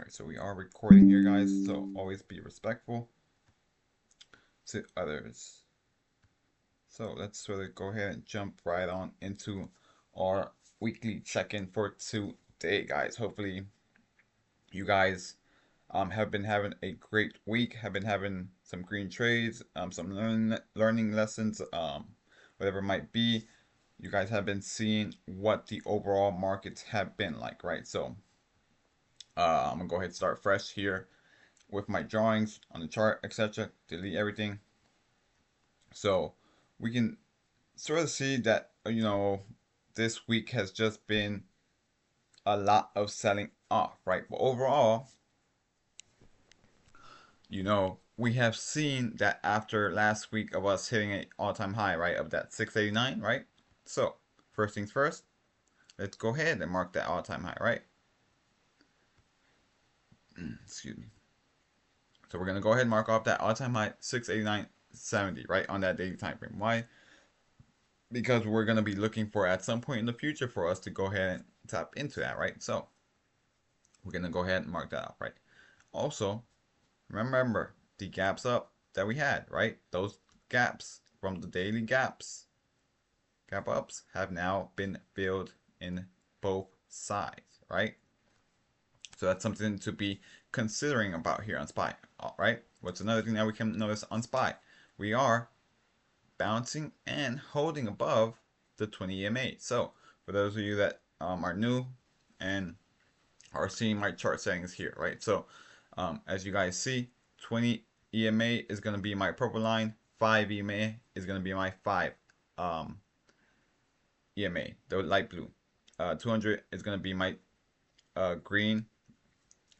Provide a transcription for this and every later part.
Alright, so we are recording here, guys, so always be respectful to others. So let's sort of go ahead and jump right on into our weekly check-in for today, guys. Hopefully you guys have been having a great week, have been having some green trades, some learning lessons, whatever it might be. You guys have been seeing what the overall markets have been like, right? So I'm gonna go ahead and start fresh here with my drawings on the chart, etc. Delete everything. So we can sort of see that, this week has just been a lot of selling off, right? But overall, we have seen that after last week of us hitting an all-time high, right, of that 689, right? So first things first, let's go ahead and mark that all-time high, right? Excuse me. So we're gonna go ahead and mark off that all-time high 689.70, right, on that daily time frame. Why? Because we're gonna be looking for at some point in the future for us to go ahead and tap into that, right? So we're gonna go ahead and mark that off, right? Also, remember the gaps up that we had, right? Those gaps from the daily gap ups have now been filled in both sides, right? So that's something to be considering about here on SPY, all right? What's another thing that we can notice on SPY? We are bouncing and holding above the 20 EMA. So for those of you that are new and are seeing my chart settings here, right? So as you guys see, 20 EMA is going to be my purple line, 5 EMA is going to be my 5 EMA, the light blue. 200 is going to be my green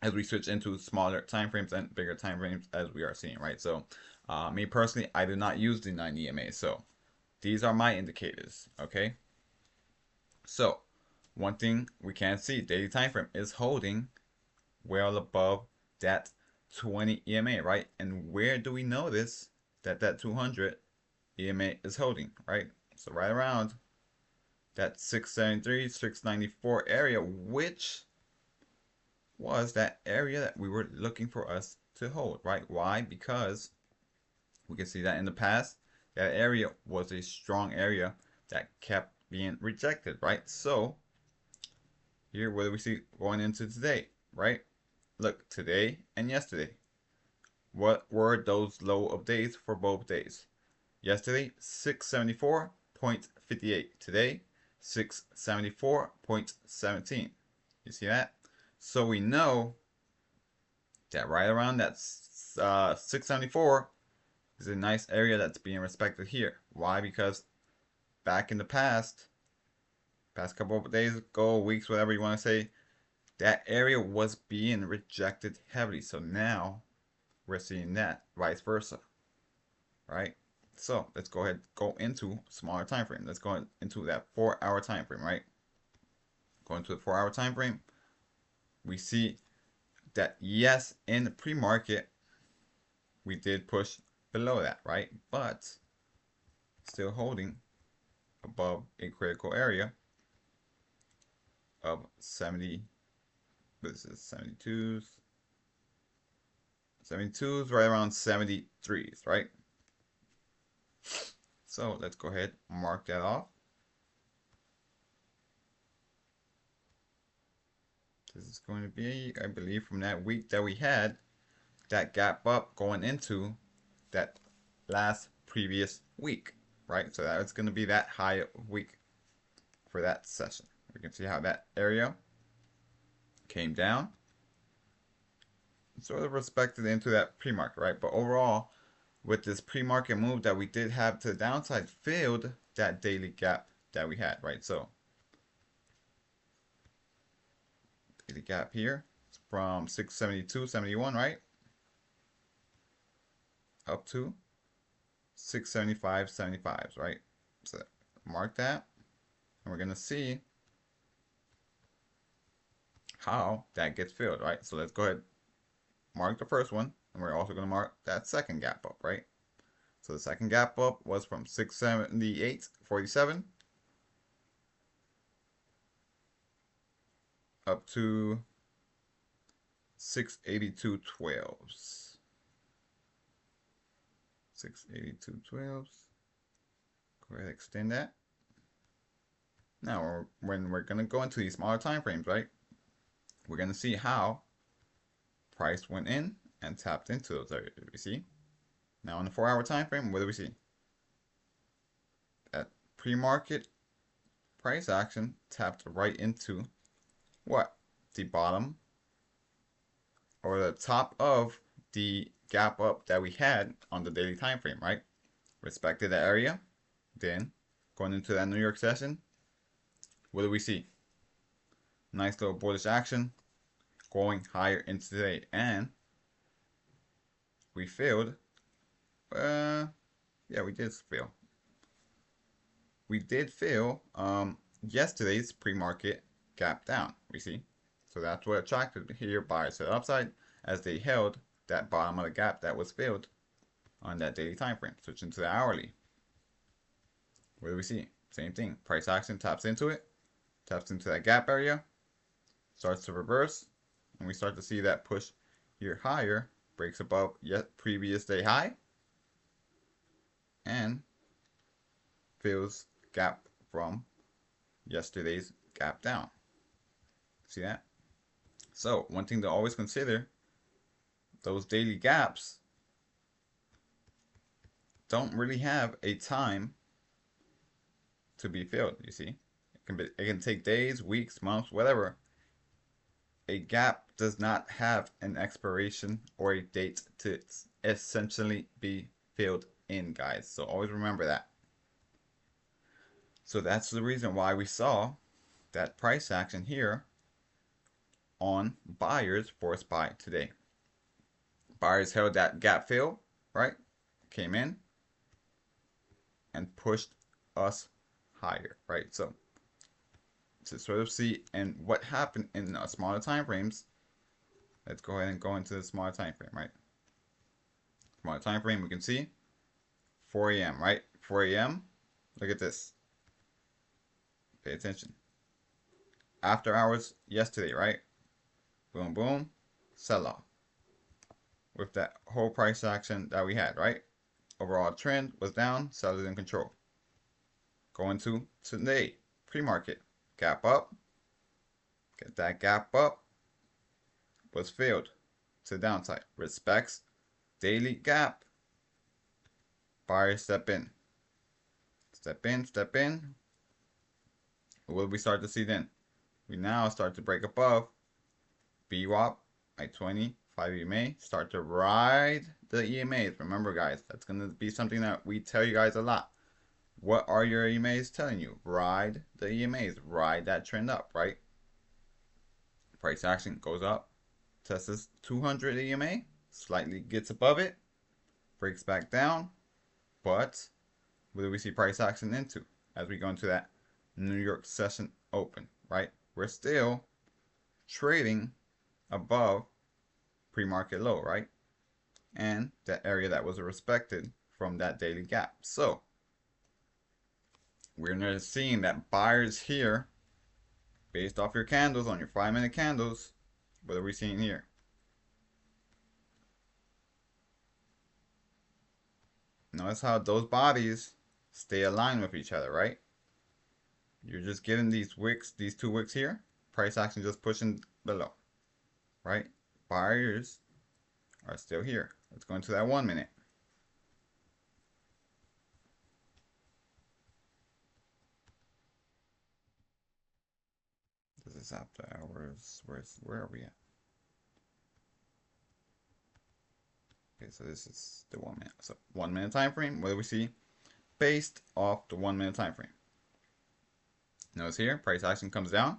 as we switch into smaller time frames and bigger time frames as we are seeing, right? So me personally, I do not use the 9 EMA, so these are my indicators, okay? So one thing we can see, daily time frame is holding well above that 20 EMA, right? And where do we notice that that 200 EMA is holding, right? So right around that 673, 694 area, which was that area that we were looking for us to hold, right? Why? Because we can see that in the past, that area was a strong area that kept being rejected, right? So here, what do we see going into today, right? Look, today and yesterday. What were those low of days for both days? Yesterday, 674.58. Today, 674.17. You see that? So we know that right around that 674 is a nice area that's being respected here. Why? Because back in the past couple of days ago, weeks, whatever you want to say, that area was being rejected heavily. So now we're seeing that vice versa, right? So let's go ahead go into smaller time frame. Let's go into that 4-hour time frame, right? Going to the 4-hour time frame, we see that yes, in the pre-market, we did push below that, right? But still holding above a critical area of 70. This is 72s, right around 73s, right? So let's go ahead and mark that off. This is going to be, I believe, from that week that we had that gap up going into that last previous week, right? So that's going to be that high week for that session. We can see how that area came down, sort of respected into that pre-market, right? But overall, with this pre-market move that we did have to the downside, filled that daily gap that we had, right? So daily gap here from 672.71, right, up to 675.75, right? So mark that, and we're gonna see how that gets filled, right? So let's go ahead, mark the first one, and we're also gonna mark that second gap up, right? So the second gap up was from 678.47 up to 682.12s. 682.12s. Go ahead and extend that. Now, when we're going to go into these smaller time frames, right? We're going to see how price went in and tapped into those areas. You see? Now, on the 4-hour time frame, what do we see? That pre-market price action tapped right into what? The bottom or the top of the gap up that we had on the daily time frame, right? Respected that area. Then, going into that New York session, what do we see? Nice little bullish action going higher into today, and we failed. Yeah, we did fail. We did fail yesterday's pre-market gap down, we see. So that's what attracted here buyers to the upside as they held that bottom of the gap that was filled on that daily time frame. Switching to the hourly. What do we see? Same thing. Price action taps into it, taps into that gap area, starts to reverse, and we start to see that push here higher, breaks above yet previous day high, and fills gap from yesterday's gap down. See that? So one thing to always consider, those daily gaps don't really have a time to be filled, you see. It can take days, weeks, months, whatever. A gap does not have an expiration or a date to essentially be filled in, guys. So always remember that. So that's the reason why we saw that price action here on buyers forced buy today. Buyers held that gap fill, right? Came in and pushed us higher, right? So to sort of see and what happened in smaller time frames, let's go ahead and go into the smaller time frame, right? Smaller time frame, we can see 4 a.m., right? 4 a.m. Look at this. Pay attention. After hours yesterday, right? Boom, boom, sell off. With that whole price action that we had, right? Overall trend was down, sellers in control. Going to today, pre-market, gap up, get that gap up, was filled to the downside. Respects daily gap. Buyers step in. Step in, step in. What will we start to see then? We now start to break above VWAP, I-20, 5 EMA, start to ride the EMAs. Remember, guys, that's going to be something that we tell you guys a lot. What are your EMAs telling you? Ride the EMAs. Ride that trend up, right? Price action goes up, tests this 200 EMA, slightly gets above it, breaks back down, but what do we see price action into as we go into that New York session open, right? We're still trading above pre-market low, right? And that area that was respected from that daily gap. So we're now seeing that buyers here, based off your candles on your 5-minute candles, what are we seeing here? Notice how those bodies stay aligned with each other, right? You're just getting these wicks, these 2 wicks here, price action just pushing below, right? Buyers are still here. Let's go into that 1 minute. This is after hours. Where are we at? Okay, so this is the 1 minute. So 1 minute time frame. What do we see? Based off the 1 minute time frame. Notice here, price action comes down.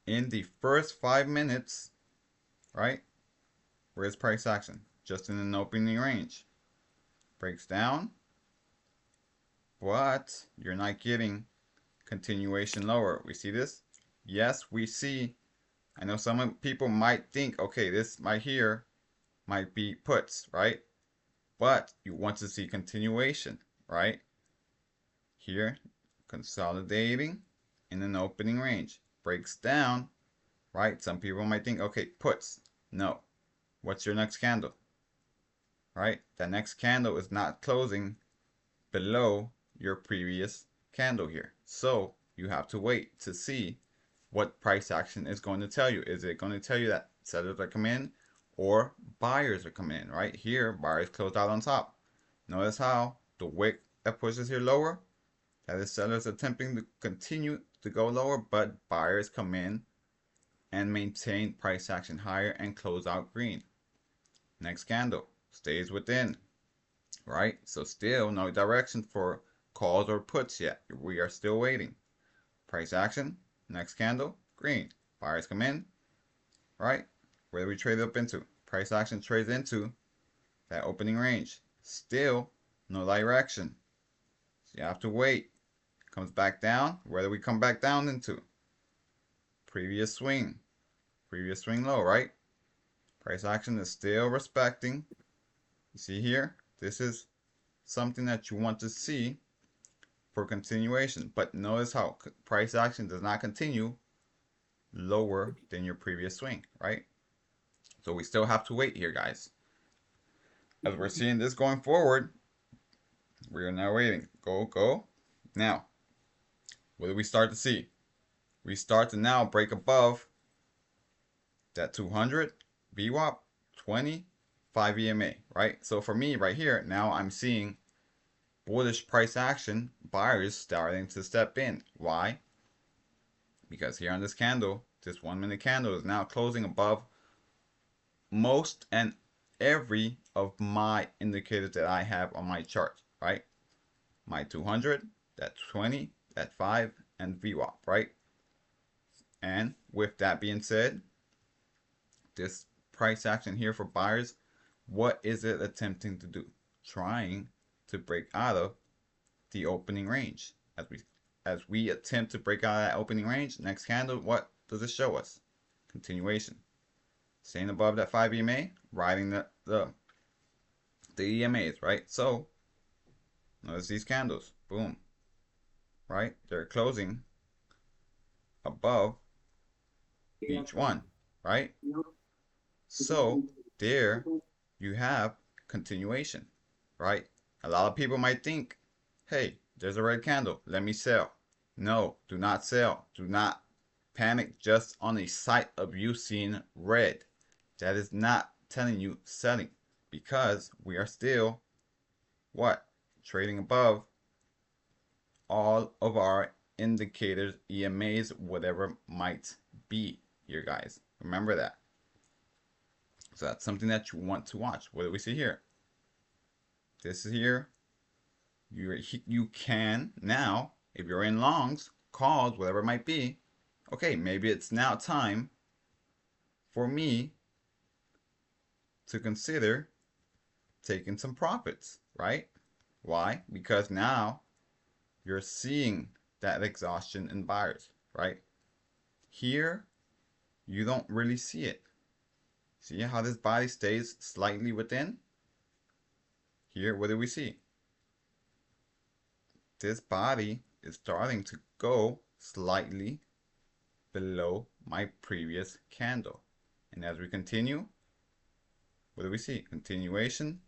In the first 5 minutes, right? Where's price action? Just in an opening range. Breaks down. But you're not getting continuation lower. We see this? Yes, we see. I know some people might think, okay, this right here might be puts, right? But you want to see continuation, right? Here, consolidating in an opening range. Breaks down, right? Some people might think, okay, puts. No. What's your next candle? Right? That next candle is not closing below your previous candle here. So you have to wait to see what price action is going to tell you. Is it going to tell you that sellers are coming in or buyers are coming in? Right here, buyers closed out on top. Notice how the wick that pushes here lower, that is sellers attempting to continue to go lower, but buyers come in and maintain price action higher and close out green. Next candle stays within, right? So still no direction for calls or puts yet. We are still waiting. Price action, next candle, green. Buyers come in, right? Where do we trade up into? Price action trades into that opening range. Still no direction. So you have to wait. Comes back down. Where do we come back down into? Previous swing. Previous swing low, right? Price action is still respecting. You see here? This is something that you want to see for continuation. But notice how price action does not continue lower than your previous swing, right? So we still have to wait here, guys. As we're seeing this going forward, we are now waiting. Go, go. Now, what do we start to see? We start to now break above that 200 VWAP 20 5 EMA, right? So for me right here, now I'm seeing bullish price action, buyers starting to step in. Why? Because here on this candle, this 1 minute candle is now closing above most and every of my indicators that I have on my chart, right? My 200, that 20, that 5, and VWAP, right? And with that being said, this price action here for buyers, what is it attempting to do? Trying to break out of the opening range. As we attempt to break out of that opening range, next candle, what does it show us? Continuation. Staying above that 5 EMA, riding the EMAs, right? So notice these candles. Boom. Right? They're closing above each one, right? So there you have continuation, right? A lot of people might think, hey, there's a red candle, let me sell. No, do not sell. Do not panic just on a sight of you seeing red. That is not telling you selling, because we are still what? Trading above all of our indicators, EMAs, whatever might be here, guys. Remember that. So that's something that you want to watch. What do we see here? This is here. You can now, if you're in longs, calls, whatever it might be, okay, maybe it's now time for me to consider taking some profits, right? Why? Because now you're seeing that exhaustion in buyers, right? Here, you don't really see it. See how this body stays slightly within? Here, what do we see? This body is starting to go slightly below my previous candle. And as we continue, what do we see? Continuation,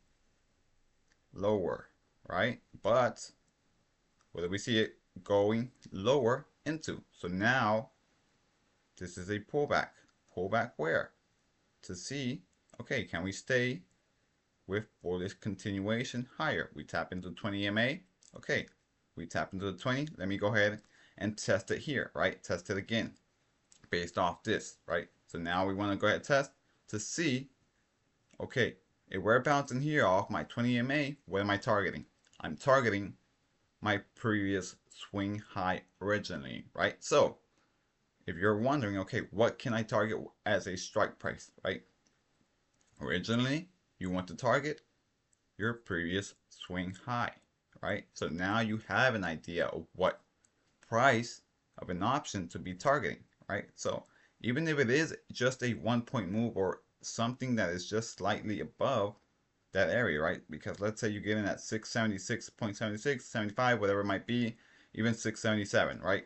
lower, right? But what do we see it going lower into? So now this is a pullback. Pullback where? To see, okay, can we stay with bullish continuation higher? We tap into 20 EMA. Okay, we tap into the 20. Let me go ahead and test it here, right? Test it again based off this, right? So now we want to go ahead and test to see, okay, if we're bouncing here off my 20 EMA, what am I targeting? I'm targeting my previous swing high originally, right? So if you're wondering, okay, what can I target as a strike price, right? Originally, you want to target your previous swing high, right? So now you have an idea of what price of an option to be targeting, right? So even if it is just a 1 point move or something that is just slightly above that area, right? Because let's say you get in at 676.76, 75, whatever it might be, even 677, right?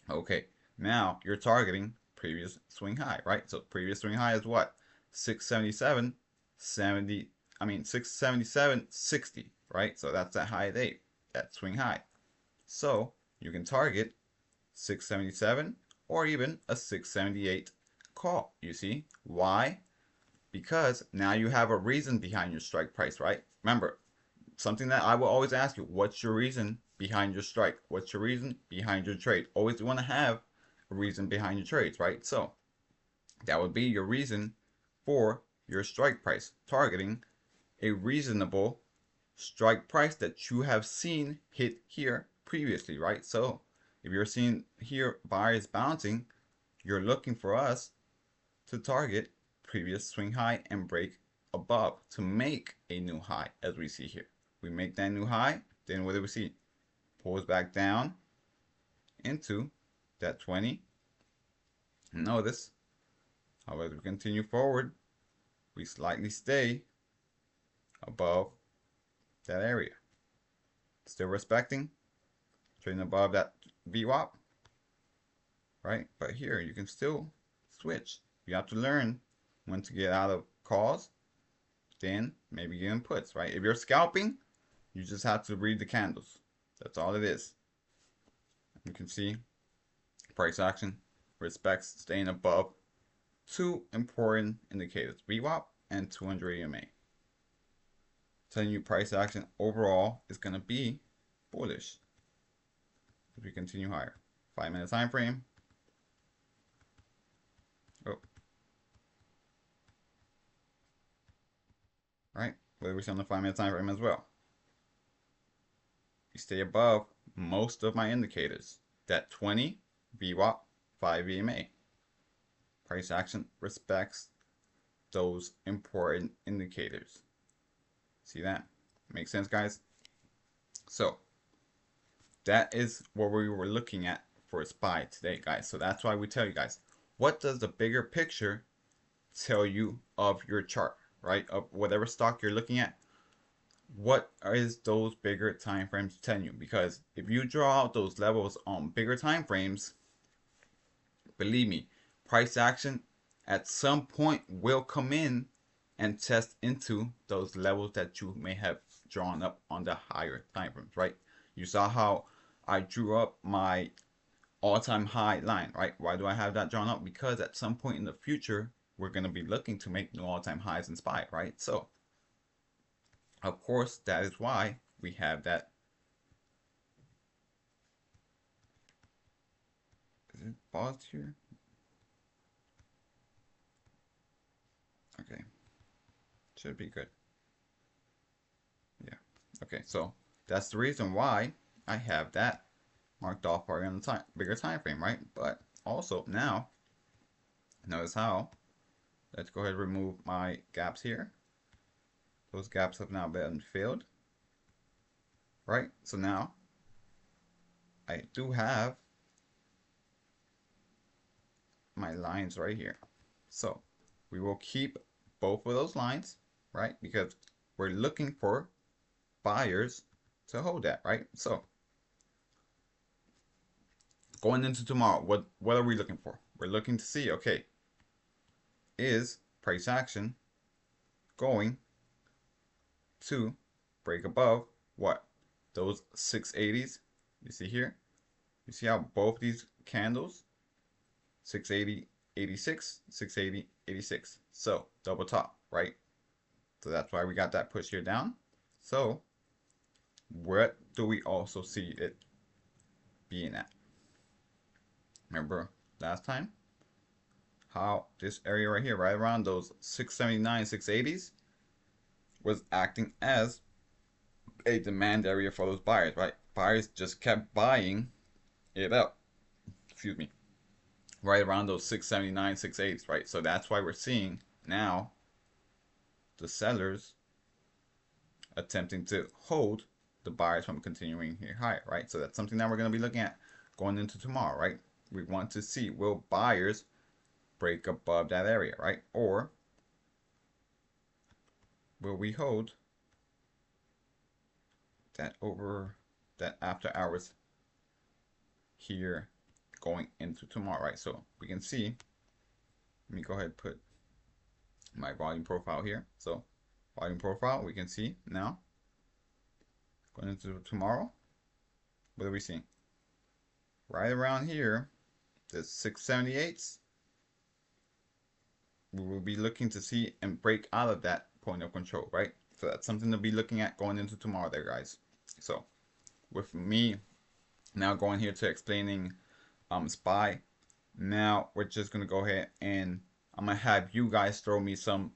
Okay, now you're targeting previous swing high, right? So previous swing high is what? 677, 677.60, right? So that's that high day, that swing high. So you can target 677 or even a 678 call. You see why? Because now you have a reason behind your strike price, right? Remember, something that I will always ask you, what's your reason behind your strike? What's your reason behind your trade? Always want to have a reason behind your trades, right? So that would be your reason for your strike price, targeting a reasonable strike price that you have seen hit here previously, right? So if you're seeing here buyers bouncing, you're looking for us to target previous swing high and break above to make a new high, as we see here. We make that new high, then what do we see? Pulls back down into that 20. Notice, however, we continue forward, we slightly stay above that area. Still respecting, trading above that VWAP, right? But here you can still switch. You have to learn when to get out of calls, then maybe get in puts, right? If you're scalping, you just have to read the candles. That's all it is. You can see price action respects staying above two important indicators, VWAP and 200 EMA. Telling you price action overall is going to be bullish as we continue higher. 5-minute time frame. Oh. Right, what do we see on the 5-minute time frame as well? We stay above most of my indicators. That 20 VWAP, 5 EMA. Price action respects those important indicators. See that? Makes sense, guys? So that is what we were looking at for a SPY today, guys. So that's why we tell you guys, what does the bigger picture tell you of your chart, right? Of whatever stock you're looking at. What is those bigger time frames telling you? Because if you draw out those levels on bigger time frames, believe me, price action at some point will come in and test into those levels that you may have drawn up on the higher time frames, right? You saw how I drew up my all-time high line, right? Why do I have that drawn up? Because at some point in the future, we're going to be looking to make new all-time highs in SPY, right? So of course, that is why we have that. Is it paused here? Okay. Should be good. Yeah. Okay, so that's the reason why I have that marked off already on the bigger time frame, right? But also now, notice how, let's go ahead and remove my gaps here. Those gaps have now been filled, right? So now I do have my lines right here. So we will keep both of those lines, right? Because we're looking for buyers to hold that, right? So going into tomorrow, what are we looking for? We're looking to see, okay, is price action going to break above what? Those 680s. You see here? You see how both these candles, 680, 86, 680, 86. So double top, right? So that's why we got that push here down. So what do we also see it being at? Remember last time how this area right here, right around those 679, 680s, was acting as a demand area for those buyers, right? Buyers just kept buying it up. Excuse me. Right around those 679, 680s, right? So that's why we're seeing now the sellers attempting to hold the buyers from continuing here higher, right? So that's something that we're going to be looking at going into tomorrow, right? We want to see, will buyers break above that area, right? Or will we hold that over that after hours here going into tomorrow, right? So we can see Let me go ahead and put my volume profile here. So volume profile, we can see now going into tomorrow. What are we seeing? Right around here, the 678s. We will be looking to see and break out of that point of control, right? So that's something to be looking at going into tomorrow there, guys. So with me now going here to explaining SPY, now we're just gonna go ahead and I'm gonna have you guys throw me some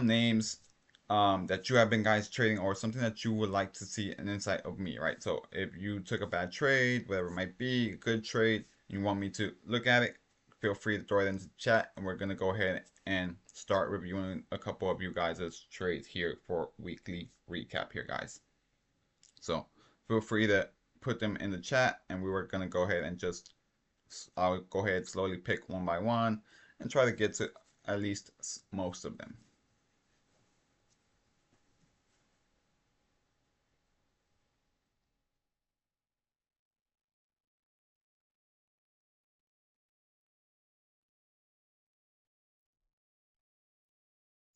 names that you have been guys trading, or something that you would like to see an insight of me, right? So if you took a bad trade, whatever it might be, a good trade, you want me to look at it, feel free to throw it into the chat, and we're gonna go ahead and start reviewing a couple of you guys' trades here for weekly recap here, guys. So feel free to put them in the chat, and we were gonna go ahead and just I'll go ahead slowly pick one by one and try to get to at least most of them.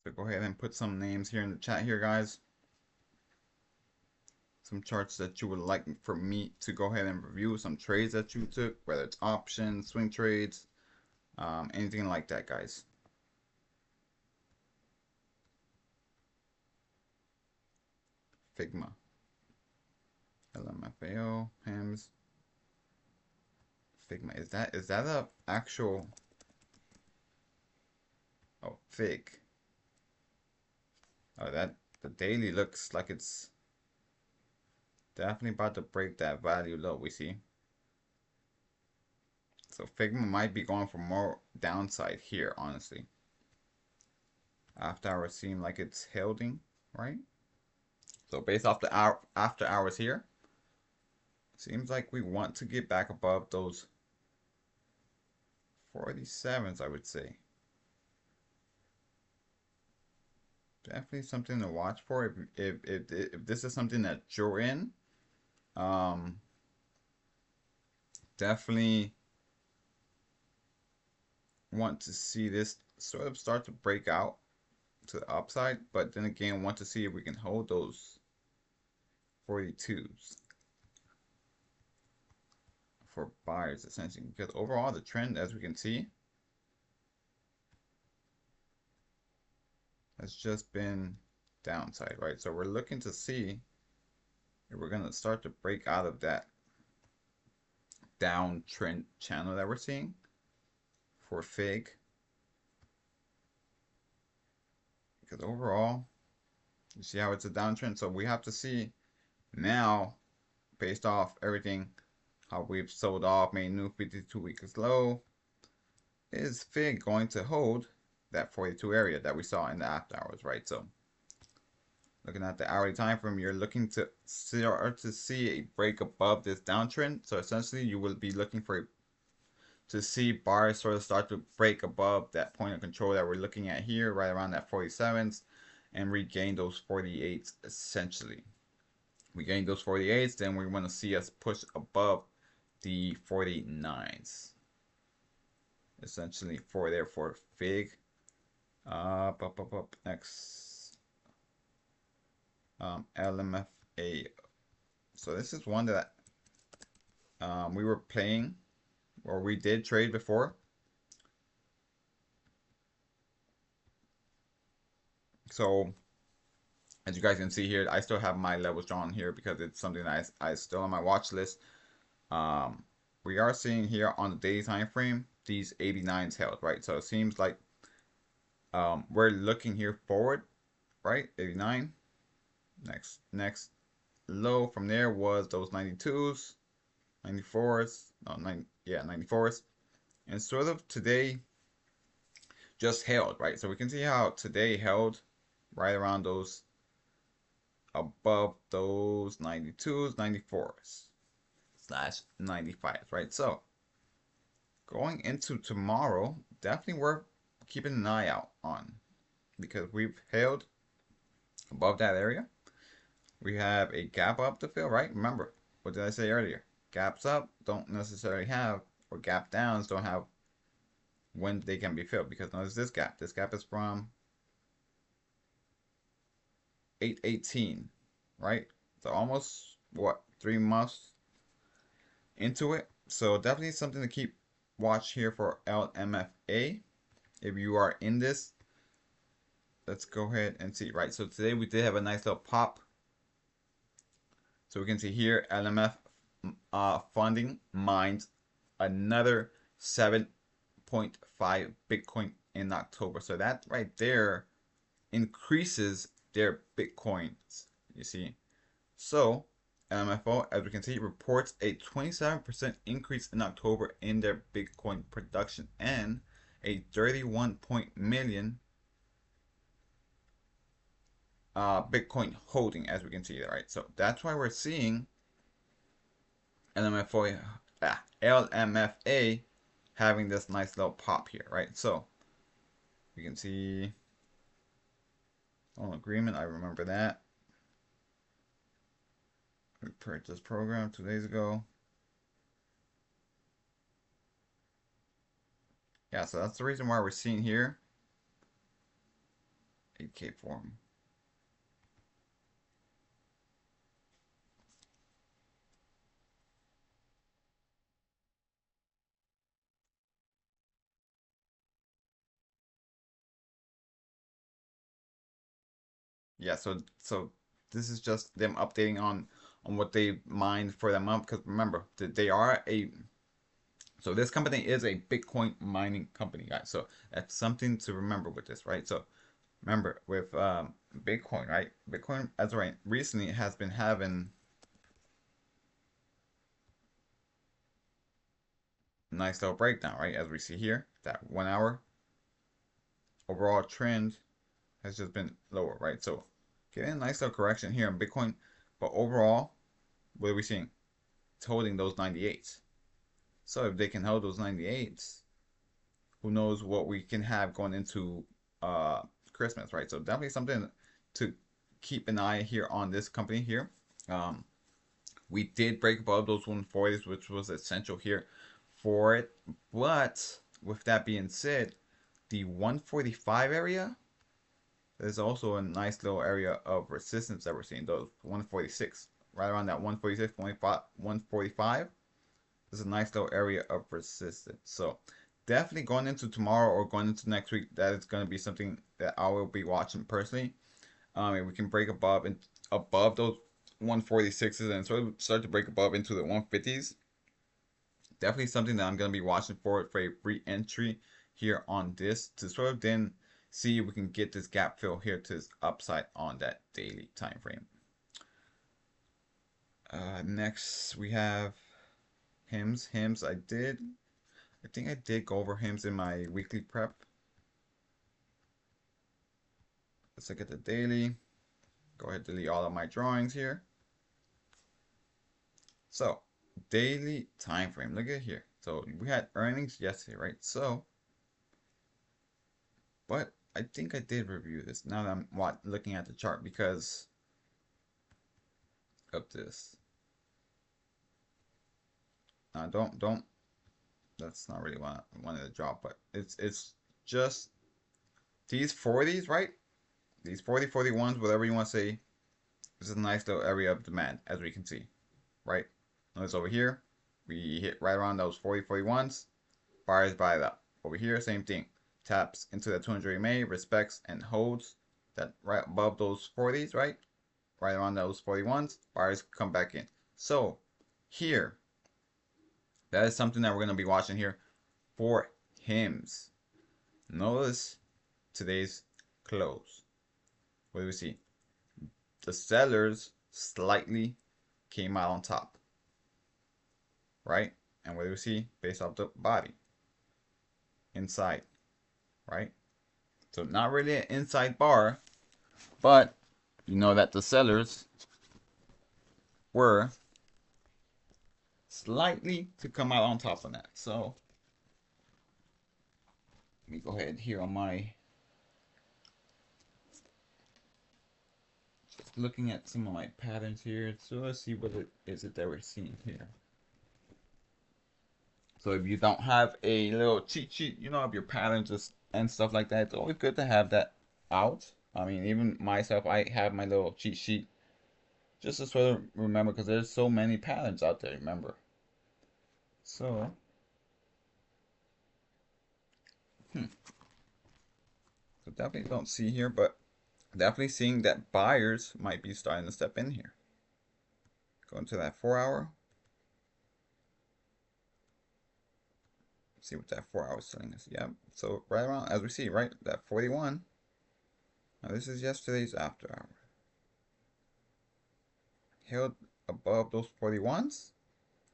So go ahead and put some names here in the chat here, guys. Some charts that you would like for me to go ahead and review, some trades that you took, whether it's options, swing trades, anything like that, guys. Figma, LMFAO, HAMS, Figma. Is that a actual? Oh, Fig. Oh, that the daily looks like it's definitely about to break that value low we see. So Figma might be going for more downside here, honestly. After hours seem like it's holding, right? So based off the after hours here, seems like we want to get back above those 47s, I would say. Definitely something to watch for if this is something that you're in. Definitely want to see this sort of start to break out to the upside, but then again want to see if we can hold those 42s for buyers, essentially, because overall the trend, as we can see, has just been downside, right? So we're looking to see if we're going to start to break out of that downtrend channel that we're seeing for Fig, because overall you see how it's a downtrend. So we have to see now, based off everything, how we've sold off, made new 52-week low, is Fig going to hold that 42 area that we saw in the after hours, right? So looking at the hourly time frame, you're looking to start to see a break above this downtrend. So essentially you will be looking for to see bars sort of start to break above that point of control that we're looking at here, right around that 47s, and regain those 48s essentially. We gain those 48s, then we want to see us push above the 49s. Essentially for Fig. Next. LMFA. So this is one that we were playing, or we did trade before. So as you guys can see here, I still have my levels drawn here because it's something that I still on my watch list. We are seeing here on the daily time frame these 89s held, right? So it seems like we're looking here forward, right? 89. Next low from there was those 92s, 94s, no, 94s, and sort of today just held, right? So we can see how today held right around those, above those 92s, 94s slash 95s, right? So going into tomorrow, definitely worth keeping an eye out on, because we've held above that area. We have a gap up to fill, right? Remember, what did I say earlier? Gaps up don't necessarily have, or gap downs don't have when they can be filled. Because notice this gap. This gap is from 818, right? So almost what, 3 months into it. So definitely something to keep watch here for LMFA. If you are in this, let's go ahead and see. Right, so today we did have a nice little pop. So we can see here LMF funding mined another 7.5 Bitcoin in October. So that right there increases their Bitcoins, you see. So LMFO, as we can see, reports a 27% increase in October in their Bitcoin production and a 31 million Bitcoin holding, as we can see there, right? So that's why we're seeing LMFA having this nice little pop here, right? So we can see on agreement, I remember that. We purchased program 2 days ago. Yeah, so that's the reason why we're seeing here 8K form. Yeah, so this is just them updating on what they mined for the month. Because remember, they are a so this company is a Bitcoin mining company, guys. So that's something to remember with this, right? So remember with Bitcoin, right? Bitcoin as of right recently has been having a nice little breakdown, right? As we see here, that 1 hour overall trend has just been lower, right? So getting a nice little correction here on Bitcoin, but overall, what are we seeing? It's holding those 98s. So if they can hold those 98s, who knows what we can have going into Christmas, right? So definitely something to keep an eye here on this company here. We did break above those 140s, which was essential here for it. But with that being said, the 145 area, there's also a nice little area of resistance that we're seeing. Those 146, right around that 145. There's a nice little area of resistance. So definitely going into tomorrow or going into next week, that is going to be something that I will be watching personally. If we can break above those 146s and sort of start to break above into the 150s, definitely something that I'm going to be watching for a re-entry here on this to sort of then see if we can get this gap fill here to this upside on that daily time frame. Next we have hymns. I think I did go over hymns in my weekly prep. Let's look at the daily. Go ahead and delete all of my drawings here. So daily time frame. Look at here. So we had earnings yesterday, right? So, but I think I did review this now that I'm looking at the chart because of this. Don't. That's not really what I wanted to drop, but it's just these 40s, right? These 41s, whatever you want to say, this is a nice little area of demand, as we can see, right? Notice over here, we hit right around those 41s. Buyers buy it up. Over here, same thing. Taps into the 200 EMA, respects and holds that right above those 40s, right? Right around those 41s. Buyers come back in. So here, that is something that we're going to be watching here for hymns. Notice today's close. What do we see? The sellers slightly came out on top, right? And what do we see? Based off the body inside, right? So not really an inside bar, but you know that the sellers were slightly to come out on top of that. So let me go ahead here on my just looking at some of my patterns here. So let's see what it is that we're seeing here. So if you don't have a little cheat sheet, of your patterns and stuff like that, it's always good to have that out. I mean, even myself, I have my little cheat sheet just to sort of remember because there's so many patterns out there, remember. So, hmm, so definitely don't see here, but definitely seeing that buyers might be starting to step in here. Go into that 4 hour. See what that 4 hour is telling us. Yep. So right around, as we see, right, that 41. Now this is yesterday's after hour. Held above those 41s.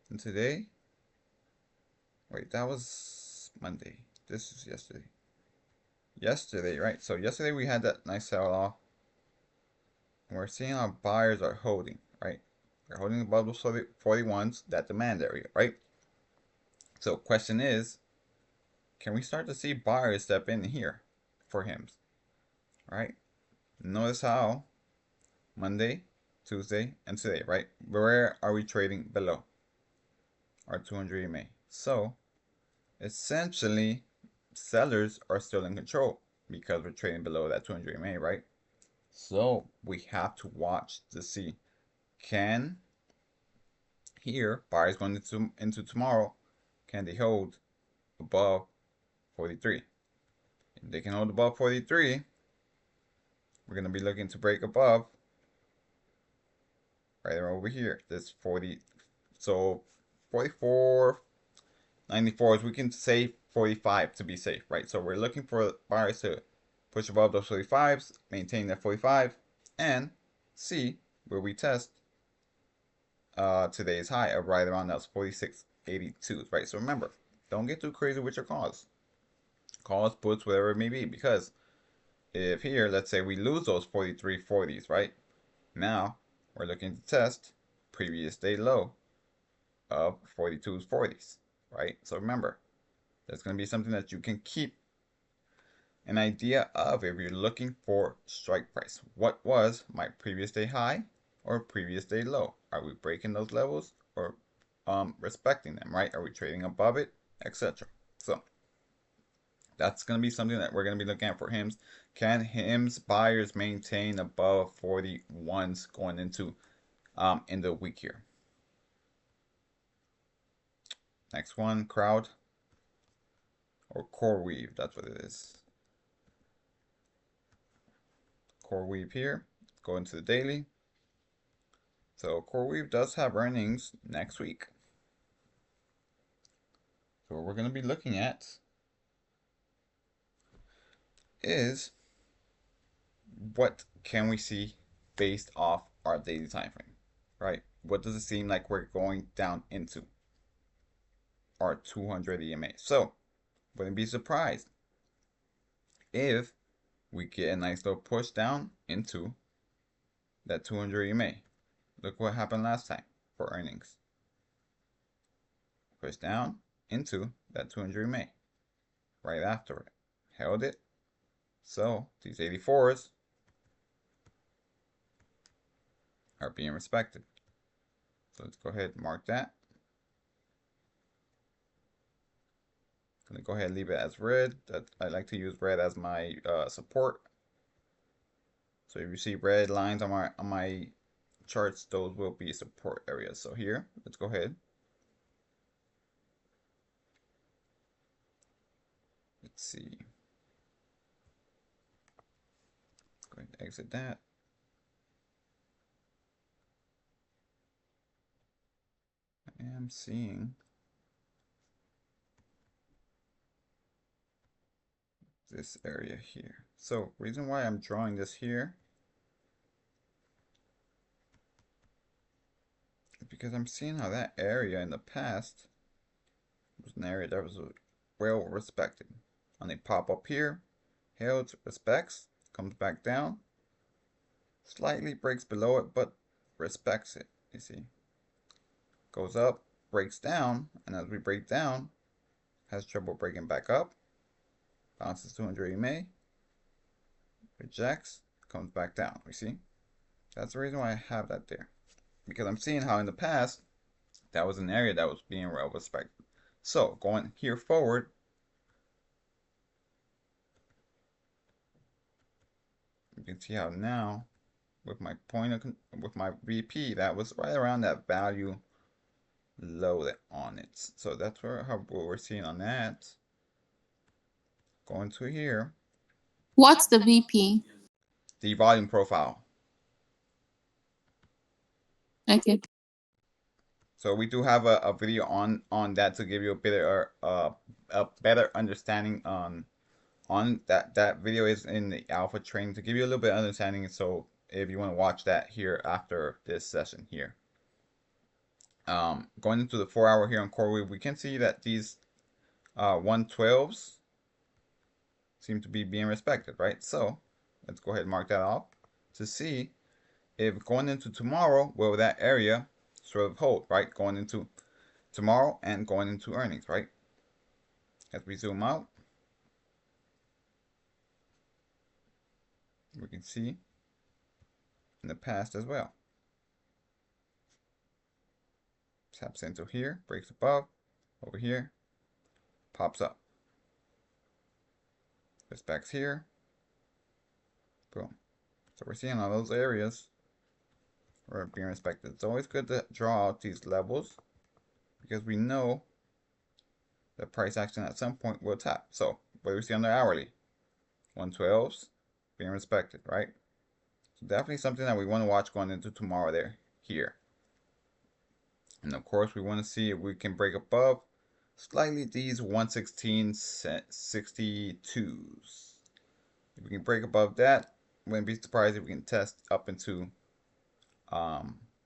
And today, wait, that was Monday. This is yesterday. Yesterday, right? So yesterday we had that nice sell off. And we're seeing our buyers are holding, right? They're holding above those 41s, that demand area, right? So question is, can we start to see buyers step in here for HIMS, right? Notice how Monday, Tuesday, and today, right? Where are we trading below our 200 EMA? So essentially, sellers are still in control because we're trading below that 200 EMA, right? So we have to watch to see, can here buyers going into tomorrow, can they hold above 43? If they can hold above 43, we're going to be looking to break above right over here. This 40, so 44.94, we can say 45 to be safe, right? So we're looking for buyers to push above those 45s, maintain that 45, and see where we test today's high of right around those 46.82, right? So remember, don't get too crazy with your calls. Calls, puts, whatever it may be, because if here, let's say we lose those 43.40s, right? Now we're looking to test previous day low of 42.40s, right? So remember, that's going to be something that you can keep an idea of if you're looking for strike price. What was my previous day high or previous day low? Are we breaking those levels or respecting them, right? Are we trading above it, etc.? So that's going to be something that we're going to be looking at for HIMS. Can HIMS buyers maintain above 41s going into in the week here? Next one, crowd or core weave. That's what it is. Core weave here. Go into the daily. So CoreWeave does have earnings next week. So what we're going to be looking at is what can we see based off our daily time frame, right? What does it seem like we're going down into our 200 EMA? So wouldn't be surprised if we get a nice little push down into that 200 EMA. Look what happened last time for earnings. Push down into that 200 EMA right after it. Held it. So these 84s are being respected. So let's go ahead and mark that. I'm going to go ahead and leave it as red. I like to use red as my support. So if you see red lines on my charts, those will be support areas. So here, let's go ahead. Let's see. Let's go ahead and exit that. I am seeing this area here. So reason why I'm drawing this here is because I'm seeing how that area in the past was an area that was well respected. And they pop up here, held, respects, comes back down, slightly breaks below it, but respects it, you see. Goes up, breaks down, and as we break down, has trouble breaking back up, bounces 200 EMA, rejects, comes back down, you see. That's the reason why I have that there. Because I'm seeing how in the past, that was an area that was being well respected. So going here forward, you can see how now with my with my VP, that was right around that value low on it. So that's what we're seeing on that. Going to here, What's the VP? the volume profile. Okay. So we do have a video on that to give you a better understanding on that video is in the alpha training to give you a little bit of understanding. So if you want to watch that here after this session here. Going into the 4 hour here on CoreWeave, we can see that these 112s seem to be being respected, right? So let's go ahead and mark that off to see if going into tomorrow, will that area sort of hold, right? Going into tomorrow and going into earnings, right? As we zoom out, we can see in the past as well. Taps into here, breaks above, over here, pops up. Respects here, boom. So we're seeing all those areas are being respected. It's always good to draw out these levels because we know that price action at some point will tap. So what do we see on the hourly? 112s being respected, right? So definitely something that we want to watch going into tomorrow there, here. And of course, we want to see if we can break above slightly these 116.62s. If we can break above that, wouldn't be surprised if we can test up into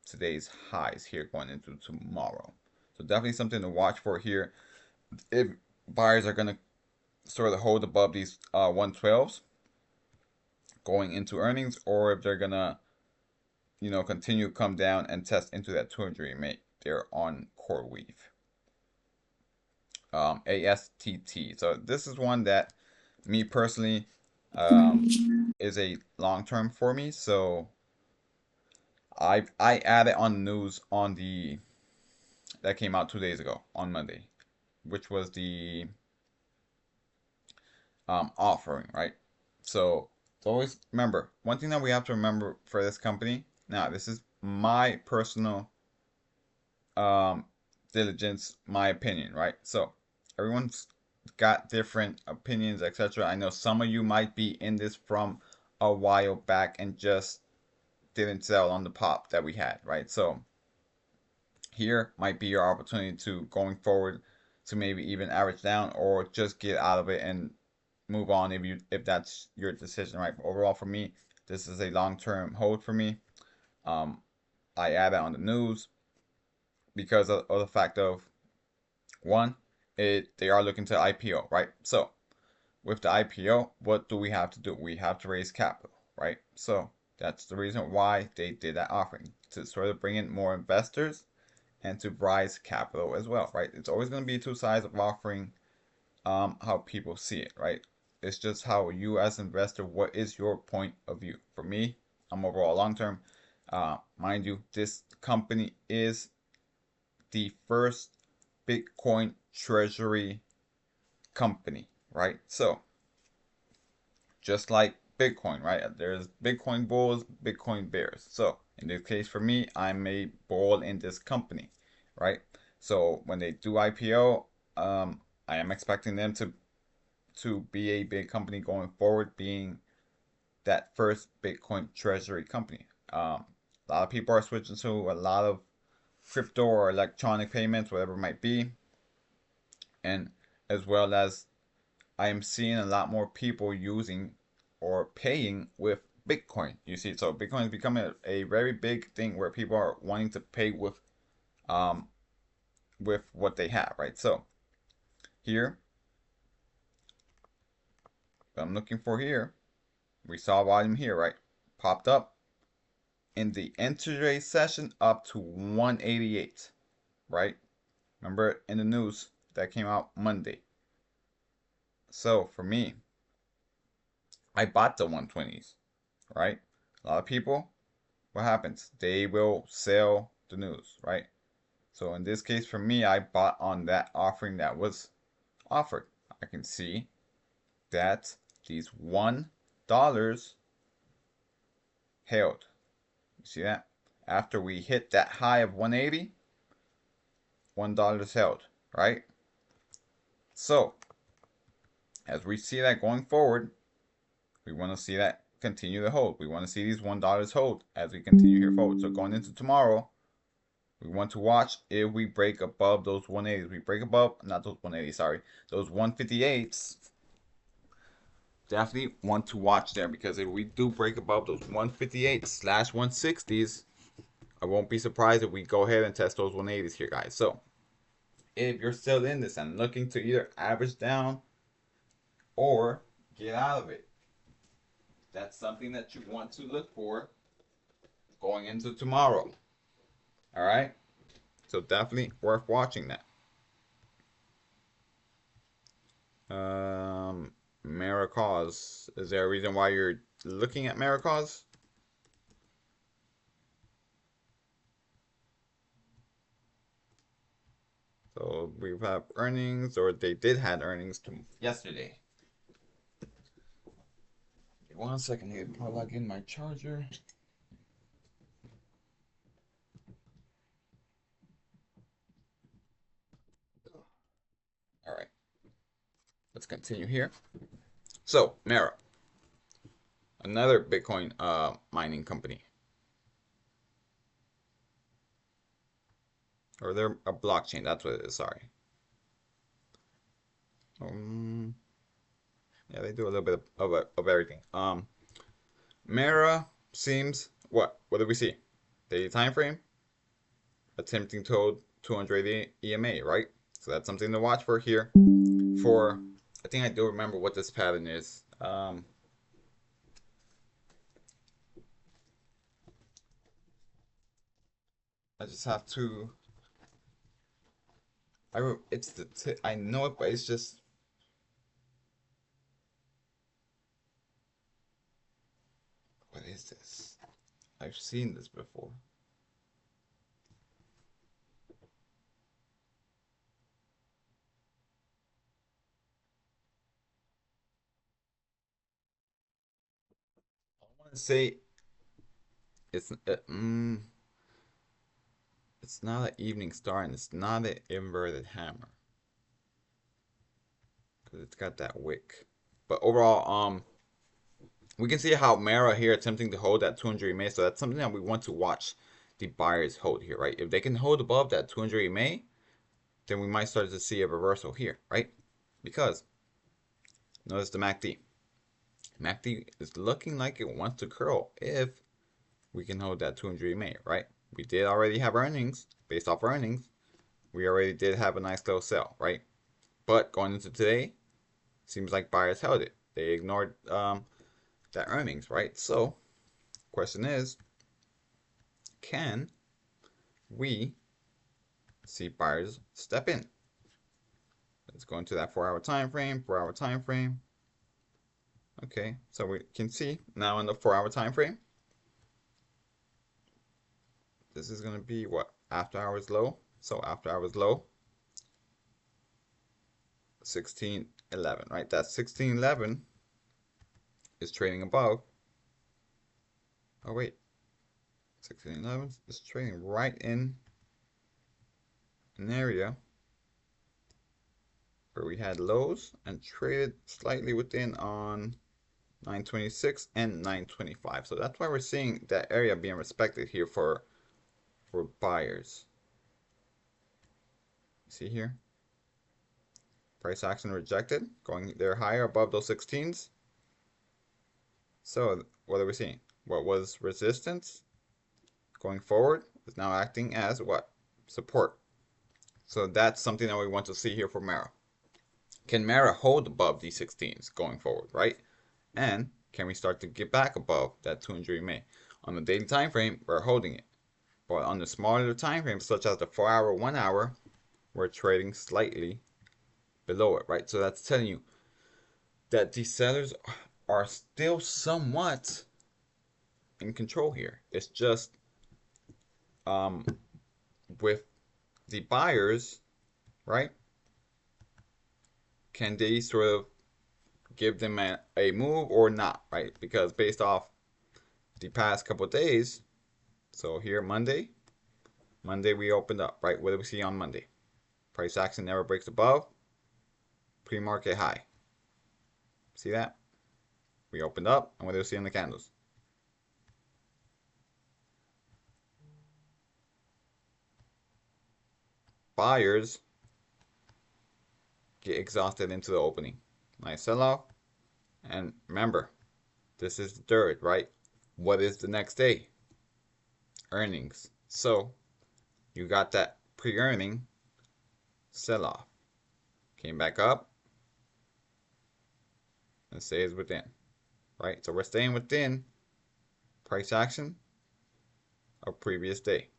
today's highs here going into tomorrow. So definitely something to watch for here. If buyers are going to sort of hold above these 112s going into earnings, or if they're going to, continue to come down and test into that 200 EMA there on CoreWeave. ASTT. So this is one that me personally is a long term for me. So I added on the news on the that came out 2 days ago on Monday, which was the offering, right? So always remember one thing that we have to remember for this company. Now, this is my personal diligence, my opinion, right? So everyone's got different opinions, etc. I know some of you might be in this from a while back and just didn't sell on the pop that we had, right? So here might be your opportunity to going forward to maybe even average down or just get out of it and move on if that's your decision, right? But overall, for me, this is a long-term hold for me. I add it on the news because of the fact of one, they are looking to IPO, right? So with the IPO, what do we have to do? We have to raise capital, right? So that's the reason why they did that offering, to sort of bring in more investors and to rise capital as well, right? It's always going to be two sides of offering, how people see it, right? It's just how you as an investor, what is your point of view? For me, I'm overall long term. Mind you, this company is the first Bitcoin treasury company, right? So just like Bitcoin, right? There's Bitcoin bulls, Bitcoin bears. So in this case for me, I'm a bull in this company, right? So when they do IPO, I am expecting them to be a big company going forward, being that first Bitcoin treasury company. A lot of people are switching to a lot of crypto or electronic payments, whatever it might be, and as well as I am seeing a lot more people using or paying with Bitcoin. You see, so Bitcoin is becoming a very big thing where people are wanting to pay um with what they have, right? So here, I'm looking for here. We saw volume here, right? Popped up in the intraday session up to 188, right? Remember in the news that came out Monday. So for me, I bought the 120s, right? A lot of people, what happens? They will sell the news, right? So in this case for me, I bought on that offering that was offered. I can see that these $1 held. You see that? After we hit that high of 180, $1 is held, right? So as we see that going forward, we want to see that continue to hold. We want to see these $1 hold as we continue here forward. So going into tomorrow, we want to watch if we break above those 180s. We break above, not those 180s, sorry, those 158s. Definitely want to watch there, because if we do break above those 158 slash 160s, I won't be surprised if we go ahead and test those 180s here, guys. So if you're still in this and looking to either average down or get out of it, that's something that you want to look for going into tomorrow. All right, so definitely worth watching that. Miracause. Is there a reason why you're looking at Miracause? So we have earnings, or they did had earnings yesterday. One second here, plug in my charger. All right, let's continue here. So Mara, another Bitcoin mining company, or they're a blockchain. That's what it is. Sorry. Yeah, they do a little bit of everything. Mara seems what? What do we see? Daily time frame attempting to hold 280 EMA, right? So that's something to watch for here. For I think I do remember what this pattern is. I just have to. It's the I know it, but it's just. What is this? I've seen this before. I want to say it's it's not an evening star, and it's not an inverted hammer, because it's got that wick. But overall, we can see how Mara here attempting to hold that 200 EMA. So that's something that we want to watch the buyers hold here, right? If they can hold above that 200 EMA, then we might start to see a reversal here, right? Because notice the MACD. MACD is looking like it wants to curl if we can hold that 200 EMA, right? We did already have earnings. Based off earnings, we already did have a nice little sell, right? But going into today, seems like buyers held it. They ignored that earnings, right? So question is, can we see buyers step in? Let's go into that 4-hour time frame. 4-hour time frame. Okay, so we can see now in the 4-hour time frame, this is going to be what? After hours low. So after hours low, 1611, right? That 1611 is trading above. Oh wait, 1611 is trading right in an area where we had lows and traded slightly within on 926 and 925. So that's why we're seeing that area being respected here for buyers. See here? Price action rejected, going there higher above those 16s. So what are we seeing? What was resistance going forward is now acting as what? Support. So that's something that we want to see here for Mara. Can Mara hold above these 16s going forward, right? And can we start to get back above that 200 EMA? On the daily time frame, we're holding it. But on the smaller time frames, such as the 4-hour, 1-hour, we're trading slightly below it, right? So that's telling you that these sellers are still somewhat in control here. It's just with the buyers, right, can they sort of give them a move or not, right? Because based off the past couple of days, so here Monday we opened up, right? What do we see on Monday? Price action never breaks above pre-market high. See that? We opened up, and what do we see on the candles? Buyers get exhausted into the opening. Nice sell-off. And remember, this is the third, right? What is the next day? Earnings. So you got that pre-earning sell-off. Came back up and stays within, right? So we're staying within price action of previous day.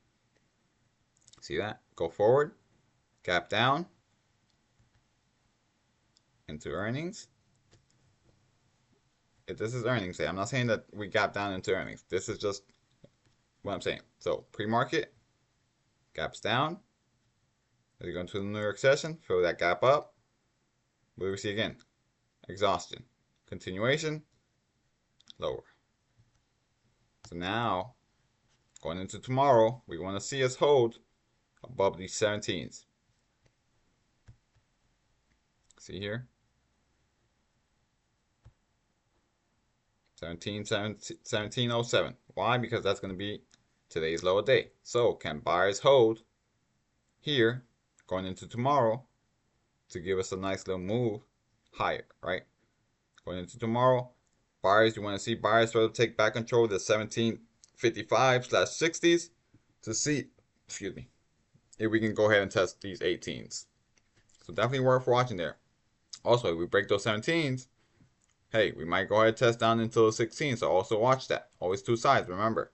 See that? Go forward, gap down into earnings. If this is earnings day, I'm not saying that we gap down into earnings. This is just what I'm saying. So pre-market, gaps down. As you go into the New York session, fill that gap up. What do we see again? Exhaustion. Continuation, lower. So now, going into tomorrow, we want to see us hold above these 17s. See here? 1707. Why? Because that's going to be today's lower day. So can buyers hold here going into tomorrow to give us a nice little move higher, right? Going into tomorrow, buyers, you want to see buyers sort of take back control of the 1755/60s to see, excuse me, if we can go ahead and test these 18s. So definitely worth watching there. Also, if we break those 17s, hey, we might go ahead and test down until the 16s. So also watch that. Always two sides, remember.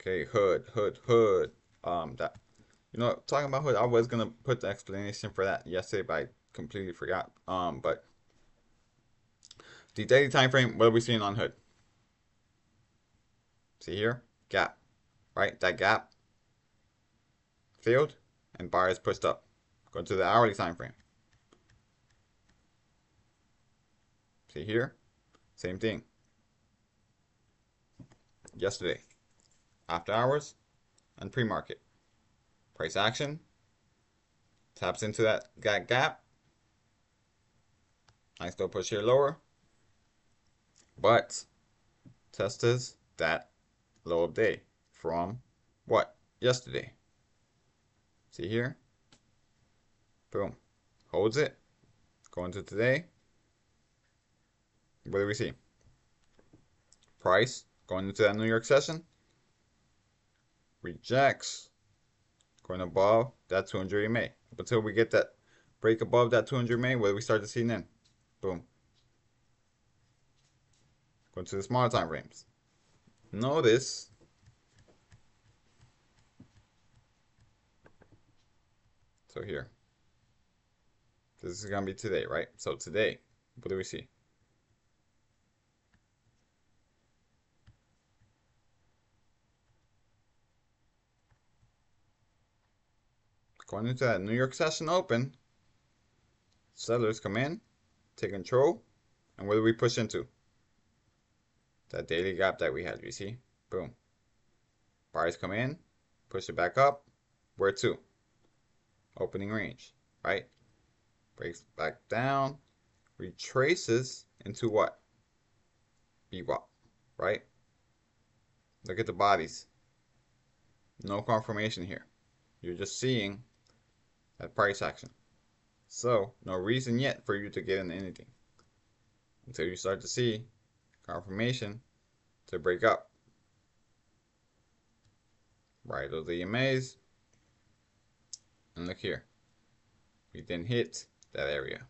Okay, hood. That, talking about hood, I was gonna put the explanation for that yesterday, but I completely forgot. But the daily time frame, what are we seeing on hood? See here, gap, right? That gap filled, and buyers pushed up. Go to the hourly time frame. See here, same thing. Yesterday, after hours, and pre-market. Price action taps into that gap. Nice little push here lower, but tests that low of day from what? Yesterday. See here? Boom. Holds it. Going to today. What do we see? Price going into that New York session. Rejects. Going above that 200 EMA. Up until we get that break above that 200 EMA, what do we start to see then? Boom. Going to the smaller time frames. Notice so here, this is gonna be today, right? So today, what do we see? Going into that New York session open, sellers come in, take control, and what do we push into? That daily gap that we had, you see? Boom. Buyers come in, push it back up. Where to? Opening range, right? Breaks back down, retraces into what? VWAP, right? Look at the bodies. No confirmation here. You're just seeing that price action. So, no reason yet for you to get into anything until you start to see confirmation to break up. Right, those EMAs. And look here. We didn't hit that area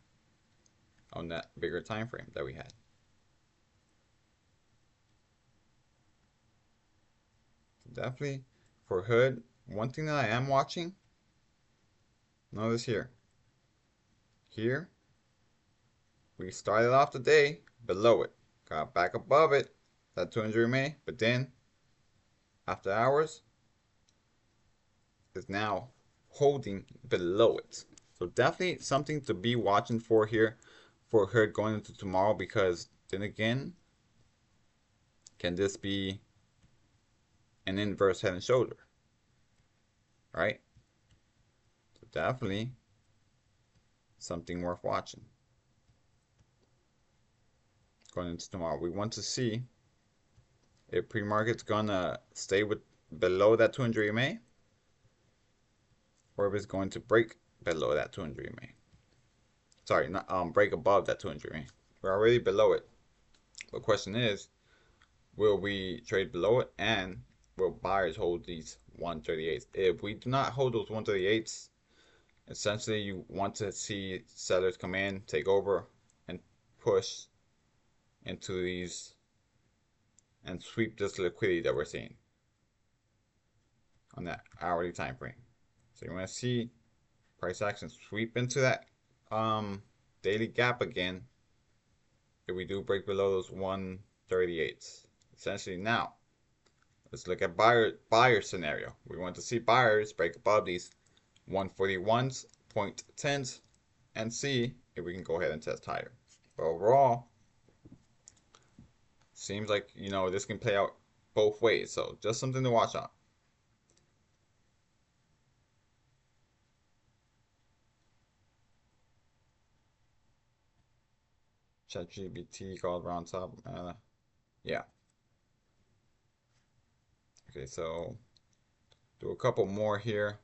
on that bigger time frame that we had. Definitely for hood, one thing that I am watching, notice here. Here, we started off the day below it. Got back above it, that 200 EMA, but then after hours, is now holding below it. So definitely something to be watching for here for her going into tomorrow, because then again, can this be an inverse head and shoulder? Right? So definitely something worth watching going into tomorrow. We want to see if pre-market's gonna stay with below that 200 EMA, or if it's going to break below that 200 EMA. Sorry, not break above that 200 EMA. We're already below it. The question is, will we trade below it, and will buyers hold these 138s? If we do not hold those 138s, essentially you want to see sellers come in, take over, and push into these and sweep this liquidity that we're seeing on that hourly time frame. So you want to see price action sweep into that daily gap again if we do break below those 138s. Essentially now, let's look at buyer scenario. We want to see buyers break above these 141s, 0.10s, and see if we can go ahead and test higher. But overall, seems like, this can play out both ways. So just something to watch on. ChatGPT called round top. Yeah. Okay, so do a couple more here.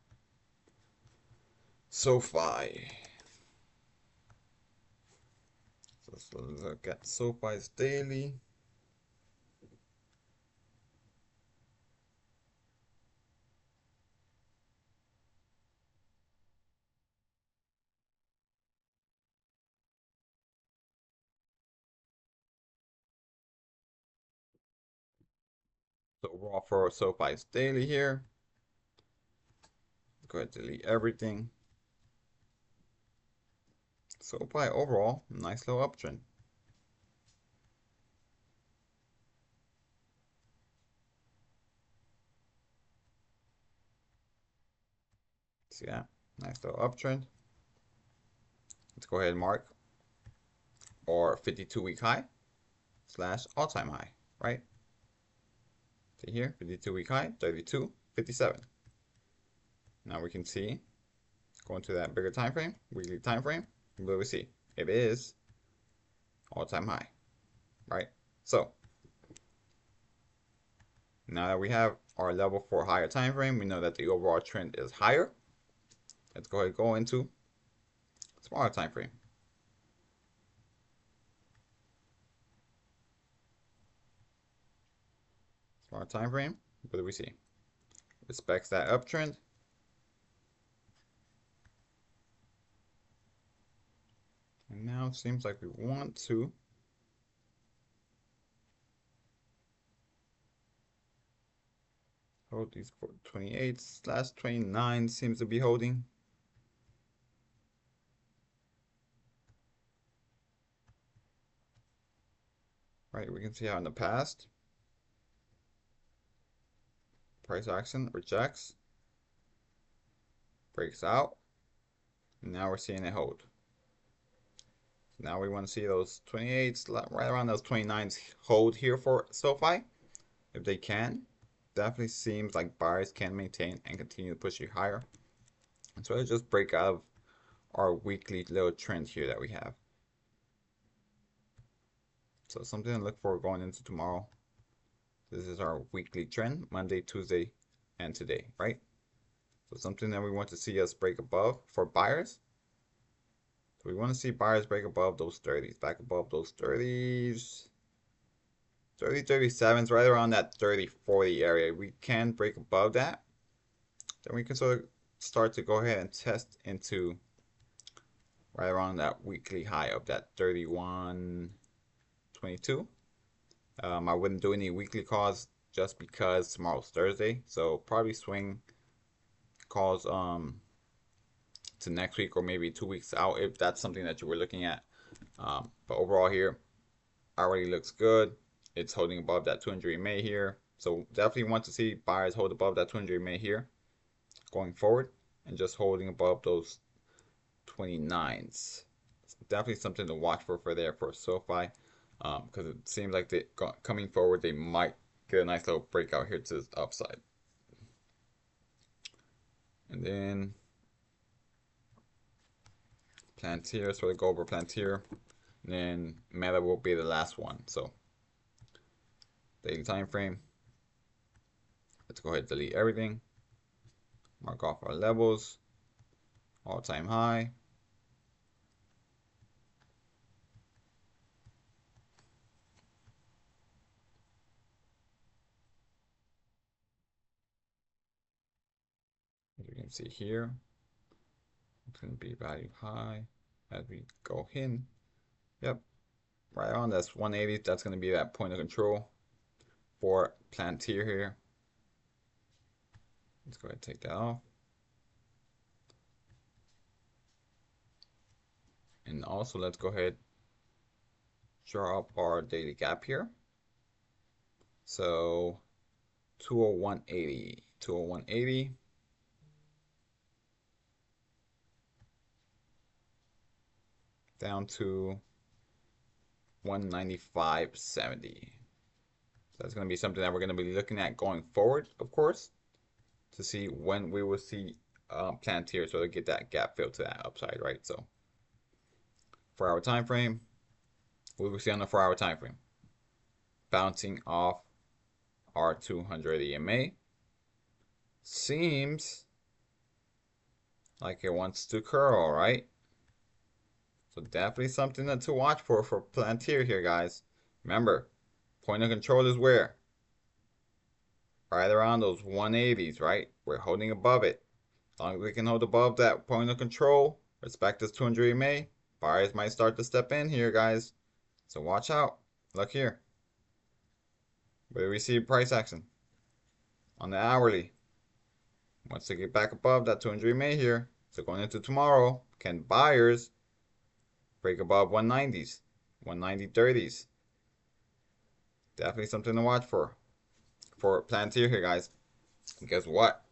SoFi. So let's look at SoFi's daily. So raw for SoFi's daily here. Go ahead and delete everything. SoFi overall, nice little uptrend. See that? Nice little uptrend. Let's go ahead and mark our 52-week high / all-time high, right? See here, 52-week high, 32.57. Now we can see, going to that bigger time frame, weekly time frame, what do we see? It is all-time high, right? So now that we have our level for higher time frame, we know that the overall trend is higher. Let's go ahead and go into smaller time frame. Smaller time frame, what do we see? Respects that uptrend. And now it seems like we want to hold these 28/29 seems to be holding. Right, we can see how in the past, price action rejects, breaks out, and now we're seeing it hold. So now we want to see those 28s, right around those 29s hold here for SoFi. If they can, definitely seems like buyers can maintain and continue to push you higher. And so let's just break out of our weekly little trend here that we have. So something to look for going into tomorrow. This is our weekly trend, Monday, Tuesday, and today, right? So something that we want to see us break above for buyers. So we want to see buyers break above those 30s, back above those 30s. 30, 37s, right around that 30, 40 area. We can break above that. Then we can sort of start to go ahead and test into right around that weekly high of that 31.22. I wouldn't do any weekly calls just because tomorrow's Thursday, so probably swing calls to next week or maybe 2 weeks out if that's something that you were looking at. But overall here, already looks good. It's holding above that 200 EMA here, so definitely want to see buyers hold above that 200 EMA here. going forward and just holding above those 29s. It's definitely something to watch for there for SoFi, because it seems like they coming forward they might get a nice little breakout here to the upside. And then Plantier, so we go over Plantier, and then Meta will be the last one. So daily time frame. Let's go ahead and delete everything. Mark off our levels. All-time high. As you can see here, it's going to be value high as we go in. Yep, right on. That's 180. That's going to be that point of control for Plantier here. Let's go ahead and take that off. And also, let's go ahead draw up our daily gap here. So 201.80, 201.80. Down to 195.70. So that's going to be something that we're going to be looking at going forward, of course, to see when we will see Plantier, so to get that gap fill to that upside, right? So 4-hour time frame, we will see on the 4-hour time frame bouncing off our 200 EMA. Seems like it wants to curl, right? So definitely something to watch for Plantier here, guys. Remember, point of control is where? Right around those 180s, right? We're holding above it. As long as we can hold above that point of control, respect this 200 EMA, buyers might start to step in here, guys. So watch out. Look here. Where do we see price action? On the hourly. Once they get back above that 200 EMA here, so going into tomorrow, can buyers break above 190s, 190.30s? Definitely something to watch for Plantier here, guys. And guess what?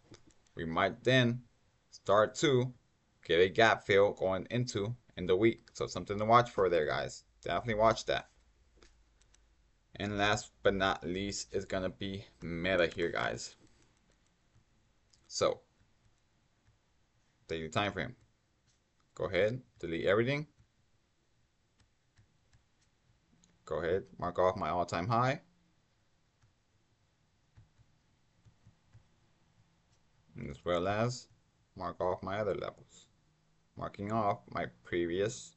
We might then start to get a gap fill going into in the week. So something to watch for there, guys. Definitely watch that. And last but not least is gonna be Meta here, guys. So daily time frame. Go ahead, delete everything. Go ahead, mark off my all-time high. And as well as mark off my other levels. Marking off my previous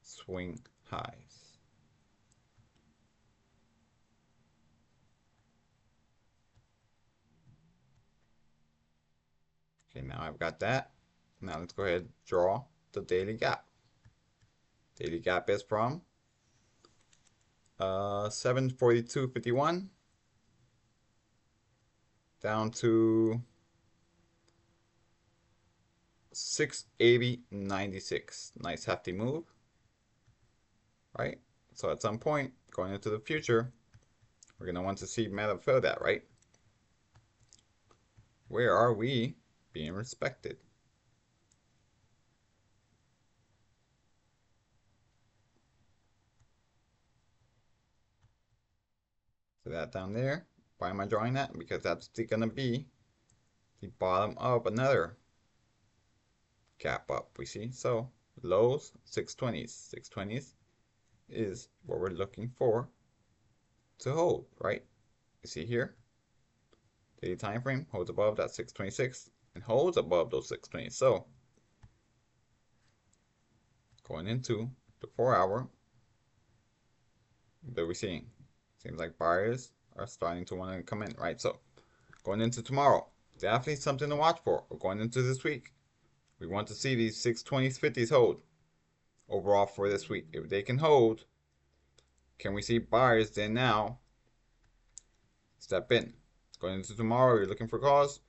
swing highs. Okay, now I've got that. Now let's go ahead and draw the daily gap. Daily gap is from 742.51 down to 680.96. Nice hefty move, right? So at some point going into the future, we're gonna want to see Meta fill that, right? Where are we being respected? So that down there, why am I drawing that? Because that's gonna be the bottom of another gap up, we see. So lows, 620s. 620s is what we're looking for to hold, right? You see here, daily time frame holds above that 626 and holds above those 620s. So going into the 4-hour, what are we seeing? Seems like buyers are starting to want to come in, right? So going into tomorrow, definitely something to watch for. We're going into this week. We want to see these 620s, 50s hold overall for this week. If they can hold, can we see buyers then now step in? Going into tomorrow, you're looking for calls.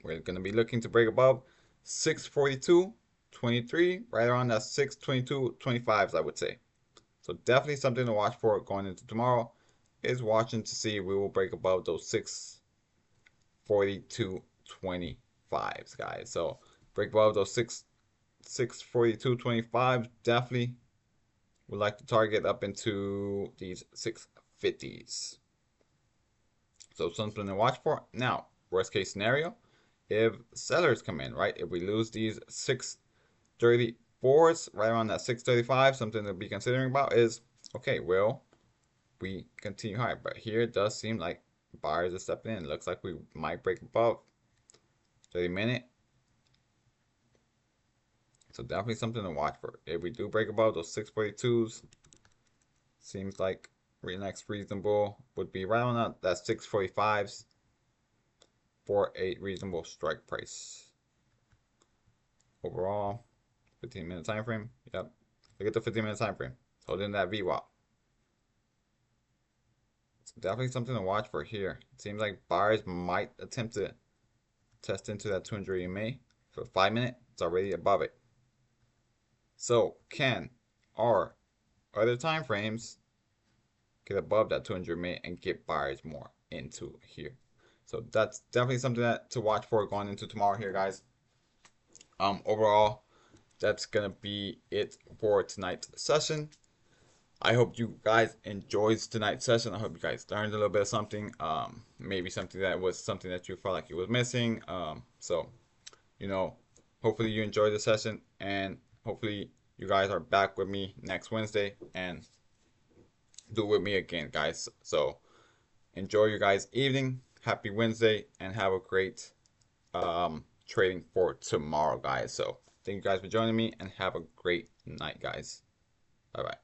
We're going to be looking to break above 642.23, right around that 622.25s, I would say. So definitely something to watch for going into tomorrow is watching to see if we will break above those 642 642.25s, guys. So break above those 642.25, definitely would like to target up into these 650s. So something to watch for. Now, worst case scenario, if sellers come in, right? If we lose these 634s right around that 635, something to be considering about is, okay, will we continue higher? But here it does seem like buyers are stepping in. It looks like we might break above 30-minute. So definitely something to watch for. If we do break above those 642s, seems like next reasonable would be right on that 645s for a reasonable strike price. Overall, 15-minute time frame. Yep. Look at the 15-minute time frame. Holding that VWAP. It's definitely something to watch for here. It seems like buyers might attempt to test into that 200 EMA. For 5-minute, it's already above it. So can our other time frames get above that 200 EMA and get buyers more into here? So that's definitely something that to watch for going into tomorrow here, guys. Overall, that's gonna be it for tonight's session. I hope you guys enjoyed tonight's session. I hope you guys learned a little bit of something. Maybe something that was something that you felt like you was missing. So you know, hopefully you enjoyed the session, and hopefully you guys are back with me next Wednesday and do it with me again, guys. So enjoy your guys' evening. Happy Wednesday, and have a great trading for tomorrow, guys. So thank you guys for joining me, and have a great night, guys. Bye bye.